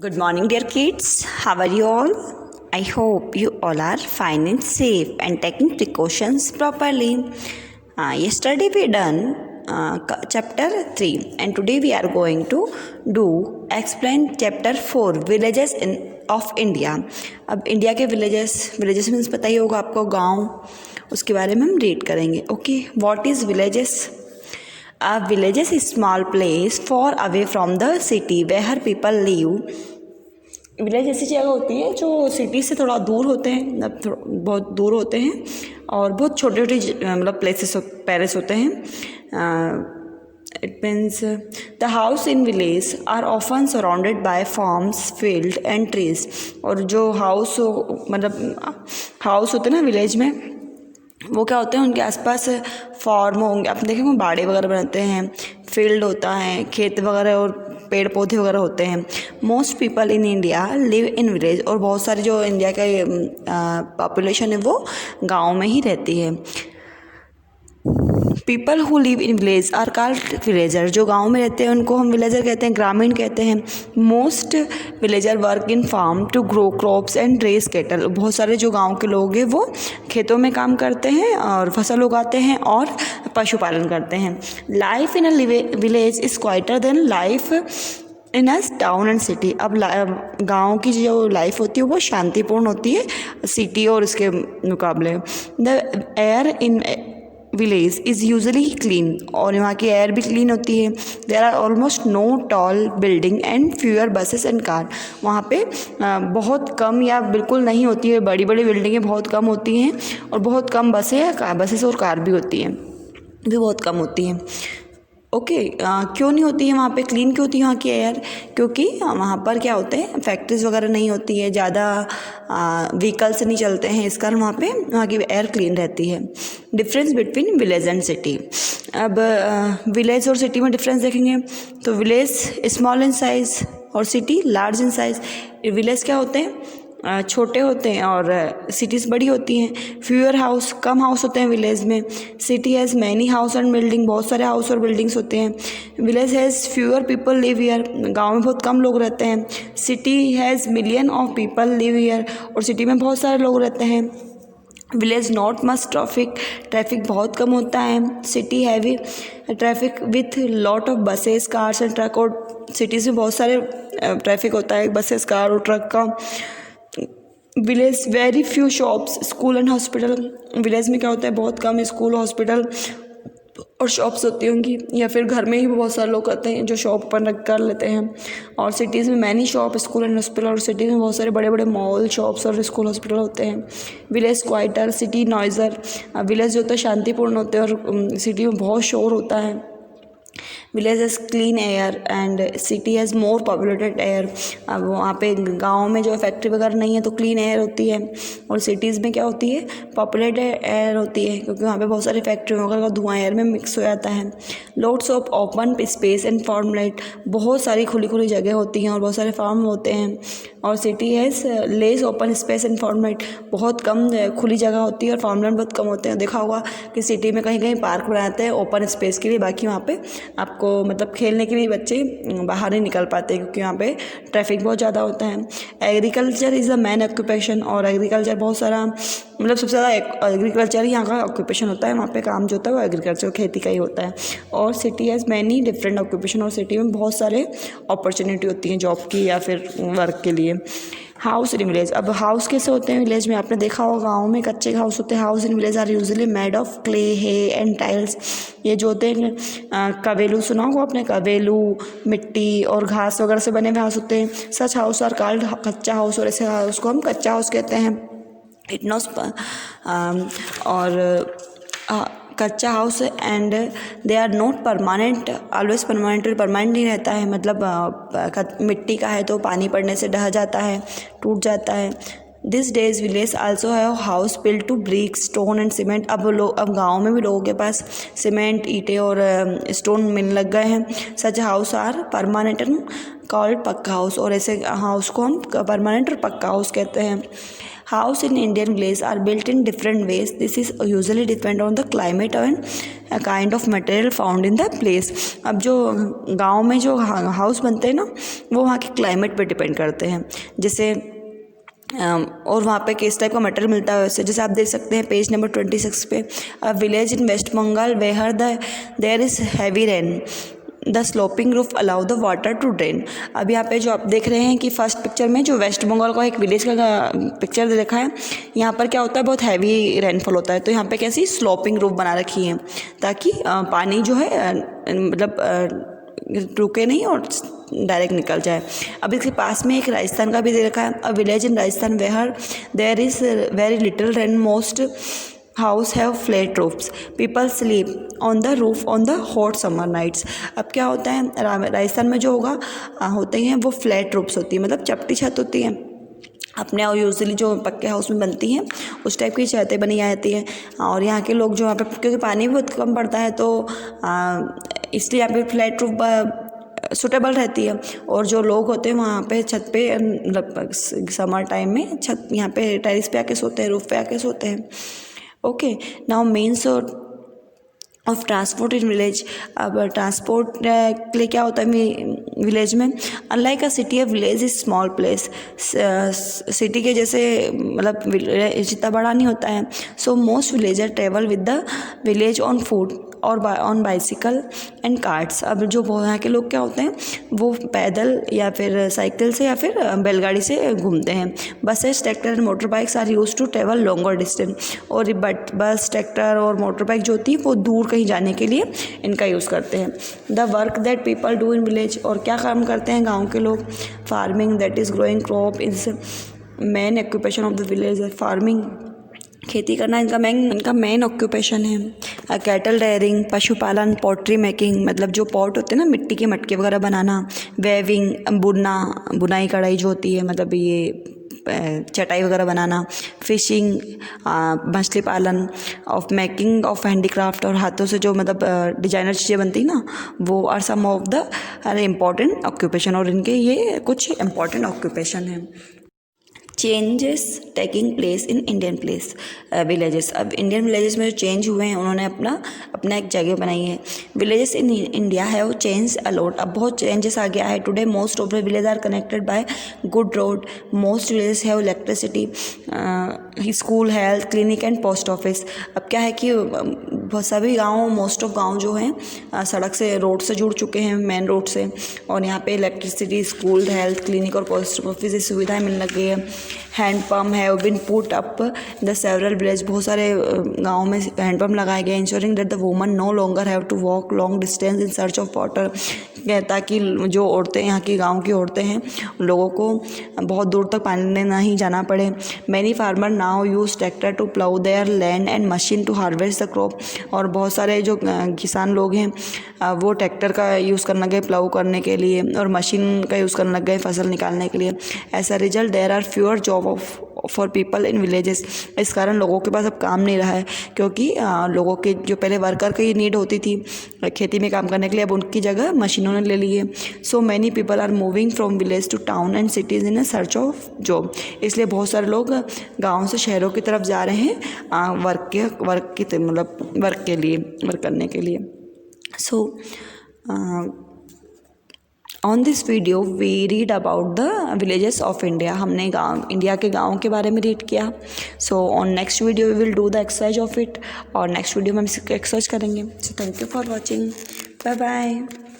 Good morning, dear kids. How are you all? I hope you all are fine and safe and taking precautions properly. Yesterday we done chapter 3 and today we are going to explain chapter 4 villages of India. अब India के villages means पता ही होगा आपको, गांव, उसके बारे में हम रीड करेंगे. Okay, what is villages? A village is a small place far away from the city where people live. Village ऐसी जगह होती है जो सिटी से थोड़ा दूर होते हैं, मतलब बहुत दूर होते हैं और बहुत छोटे छोटे मतलब पैलेस होते हैं. It means the house in village are often surrounded by farms, field and trees. और जो मतलब हाउस होते हैं ना विलेज में, वो क्या होते हैं, उनके आसपास फार्म होंगे, आप देखेंगे बाड़े वगैरह बनाते हैं, फील्ड होता है, खेत वगैरह और पेड़ पौधे वगैरह होते हैं. Most people in India live in village. और बहुत सारे जो इंडिया का पॉपुलेशन है वो गांव में ही रहती है. People who live in village are called villager. जो गांव में रहते हैं उनको हम विलेजर कहते हैं, ग्रामीण कहते हैं. Most villager work in farm to grow crops and raise cattle. बहुत सारे जो गांव के लोग हैं वो खेतों में काम करते हैं और फसल उगाते हैं और पशुपालन करते हैं. Life in a village is quieter than life in a town and city. अब गांव की जो लाइफ होती है वो शांतिपूर्ण होती है सिटी और इसके मुकाबले. The air in village is usually clean. और वहाँ की एयर भी क्लीन होती है. There are almost no tall building and fewer buses and car. वहाँ पे बहुत कम या बिल्कुल नहीं होती है, बड़ी बड़ी बिल्डिंगें बहुत कम होती हैं और बहुत कम बसेस और कार भी होती हैं, भी बहुत कम होती हैं. ओके, क्यों नहीं होती है वहाँ पे, क्लीन क्यों होती है वहाँ की एयर? क्योंकि वहाँ पर क्या होते हैं, फैक्ट्रीज वगैरह नहीं होती है, ज़्यादा व्हीकल्स नहीं चलते हैं, इस कारण वहाँ की एयर क्लीन रहती है. Difference between village and city. अब विलेज और सिटी में डिफरेंस देखेंगे तो विलेज स्मॉल इन साइज़ और city large in size. Village क्या होते हैं, छोटे होते हैं और सिटीज़ बड़ी होती हैं. फ्यूअर हाउस, कम हाउस होते हैं विलेज में. City has many house and building, बहुत सारे हाउस और बिल्डिंग्स होते हैं. Village has fewer people live here, गांव में बहुत कम लोग रहते हैं. City has million of people live here, और सिटी में बहुत सारे लोग रहते हैं. विलेज नॉट मच ट्रैफिक बहुत कम होता है. City heavy traffic with lot of buses, cars and truck. और सिटीज़ में बहुत सारे ट्रैफिक होता है, बसेस, कार और ट्रक का. Village very few shops, school and hospital. Village में क्या होता है, बहुत कम स्कूल, हॉस्पिटल और शॉप्स होती होंगी, या फिर घर में ही बहुत सारे लोग करते हैं जो शॉप ओपन रख कर लेते हैं. और सिटीज़ में many shop, school and hospital. और सिटीज़ में बहुत सारे बड़े बड़े मॉल, शॉप्स और स्कूल, हॉस्पिटल होते हैं. Village quieter, city noisier. Village जो होता है शांतिपूर्ण होते हैं और सिटी में बहुत शोर होता है. Village has clean air and city has more populated air. अब वहाँ पे गांव में जो फैक्ट्री वगैरह नहीं है तो क्लीन एयर होती है, और सिटीज़ में क्या होती है, पॉपुलेटेड एयर होती है, क्योंकि वहाँ पे बहुत सारी फैक्ट्री वगैरह का धुआं एयर में मिक्स हो जाता है. Loads of open space and farmland. बहुत सारी खुली खुली जगह होती हैं और बहुत सारे फार्म होते हैं. और city has less open space and farmland. बहुत कम खुली जगह होती है और फार्मलैंड बहुत कम होते हैं. देखा होगा कि सिटी में कहीं कहीं पार्क बनाते हैं ओपन स्पेस के लिए, बाकी वहाँ पे आपको मतलब खेलने के लिए बच्चे बाहर नहीं निकल पाते क्योंकि वहाँ पे ट्रैफिक बहुत ज़्यादा होता है. Agriculture is the main occupation. और एग्रीकल्चर बहुत सारा, मतलब सबसे ज़्यादा एग्रीकल्चर ही यहाँ का ऑक्यूपेशन होता है. वहाँ पे काम जो होता है वो एग्रीकल्चर, खेती का ही होता है. और city has many different occupation. और सिटी में बहुत सारे अपॉर्चुनिटी होती हैं जॉब की या फिर वर्क के लिए. House in village. अब हाउस कैसे होते हैं विलेज में, आपने देखा होगा गाँव में कच्चे हाउस होते हैं. House in village are usually made of clay, hay and tiles. ये जो होते हैं कवेलू, सुना होगा आपने, कवेलू, मिट्टी और घास वगैरह से बने हुए हाउस होते हैं. सच हाउस आर कॉल्ड कच्चा हाउस. और ऐसे हाउस को हम कच्चा हाउस कहते हैं. इट नॉट और कच्चा house and they are not permanent, always permanent नहीं रहता है. मतलब मिट्टी का है तो पानी पड़ने से ढह जाता है, टूट जाता है. This days village also have house built to brick, stone and cement. अब गाँव में भी लोगों के पास सीमेंट, ईंटें और स्टोन मिलने लग गए हैं. Such house are permanent and called pucca house. और ऐसे हाउस को हम परमानेंट और पक्का हाउस कहते हैं. House in Indian village are built in different ways. This is usually depend on the climate and kind of material found in the place. अब जो गांव में जो हाउस बनते हैं ना, वो वहाँ के क्लाइमेट पे डिपेंड करते हैं. जैसे और वहाँ पे किस टाइप का मटेरियल मिलता है वैसे. जैसे आप देख सकते हैं पेज नंबर 26 पे, a village in West Bengal where there is heavy rain, the sloping roof allow the water to drain. अब यहाँ पे जो आप देख रहे हैं कि फर्स्ट पिक्चर में जो वेस्ट बंगाल का एक विलेज का पिक्चर देखा है, यहाँ पर क्या होता है, बहुत हैवी रेनफॉल होता है. तो यहाँ पे कैसी स्लोपिंग रूफ बना रखी है ताकि पानी जो है मतलब रुके नहीं और डायरेक्ट निकल जाए. अब इसके पास में एक राजस्थान का भी दे रखा है, a village in Rajasthan where there is very little rain, most house have flat roofs, people sleep on the roof on the hot summer nights. अब क्या होता है राजस्थान में जो होगा होते हैं वो फ्लैट रूफ्स होती है, मतलब चपटी छत होती है. अपने यूजुअली जो पक्के हाउस में बनती हैं उस टाइप की छतें बनी जाती हैं. और यहाँ के लोग जो यहाँ पे, क्योंकि पानी भी बहुत कम पड़ता है तो इसलिए यहाँ पे फ्लैट रूफ सुटेबल रहती है. और जो लोग होते हैं वहाँ पे छत पे मतलब समर टाइम में छत यहाँ पे टेरिस पे आके सोते हैं, रूफ पे आके सोते हैं. Okay, now means of transport in village. अब ट्रांसपोर्ट के लिए क्या होता है विलेज में, unlike a city a village is small place. City के जैसे मतलब जितना बड़ा नहीं होता है. So most villager travel with the village on foot और ऑन बाइसिकल एंड कार्ट्स. अब जो यहाँ के लोग क्या होते हैं वो पैदल या फिर साइकिल से या फिर बैलगाड़ी से घूमते हैं. Buses, tractor and motor bikes are use to travel longer distance. और बस, ट्रैक्टर और मोटर बाइक जो होती है वो दूर कहीं जाने के लिए इनका यूज़ करते हैं. The work that people do in village, और क्या काम करते हैं गाँव के लोग, farming that is growing crop is main occupation of the village. Farming, खेती करना इनका मेन ऑक्यूपेशन है. कैटल रेयरिंग, पशुपालन, पॉटरी मेकिंग, मतलब जो पॉट होते हैं ना मिट्टी के मटके वगैरह बनाना, वेविंग, बुनाई कढ़ाई जो होती है मतलब ये चटाई वगैरह बनाना, फिशिंग, मछली पालन, ऑफ मेकिंग ऑफ हैंडीक्राफ्ट, और हाथों से जो मतलब डिजाइनर चीज़ें बनती हैं ना, वो are some of the important occupation. और इनके ये कुछ इम्पॉर्टेंट ऑक्यूपेशन हैं. Changes taking place in Indian villages. अब इंडियन विलेजेस में जो चेंज हुए हैं उन्होंने अपना एक जगह बनाई है. Villages in India have change a lot. अब बहुत चेंजेस आ गया है. Today most of the village are connected by good road. Most villages have electricity, school, health, clinic and post office. अब क्या है कि बहुत सभी गाँव, मोस्ट ऑफ गाँव जो हैं सड़क से, रोड से जुड़ चुके हैं, मेन रोड से. और यहाँ पे इलेक्ट्रिसिटी, स्कूल, हेल्थ, क्लिनिक और पोस्ट ऑफिस की सुविधाएँ मिलने लग गई है. Hand pump have been put up the several village. बहुत सारे गाँव में हैंड पम्प लगाए गए. Ensuring that the woman no longer have to walk long distance in search of water. ताकि जो औरतें, यहाँ की गाँव की औरतें हैं, लोगों को बहुत दूर तक पानी नहीं जाना पड़े. Many farmer now use tractor to plough their land and machine to harvest the crop. और बहुत सारे जो किसान लोग हैं वो ट्रैक्टर का यूज़ करने लगे प्लाउ करने के लिए, और मशीन का यूज़ करने लग गए फसल निकालने के लिए. As a result there are fewer job for people in villages. इस कारण लोगों के पास अब काम नहीं रहा है, क्योंकि लोगों के जो पहले वर्कर की नीड होती थी खेती में काम करने के लिए, अब उनकी जगह मशीनों ने ले ली है. So many people are moving from village to town and cities in a search of job. इसलिए बहुत सारे लोग गाँव से शहरों की तरफ जा रहे हैं वर्क करने के लिए. So on this video we read about the villages of India. हमने इंडिया के गाँव के बारे में रीड किया. So on next video we will do the exercise of it, और नेक्स्ट वीडियो में हम एक्सरसाइज करेंगे. So thank you for watching. Bye bye.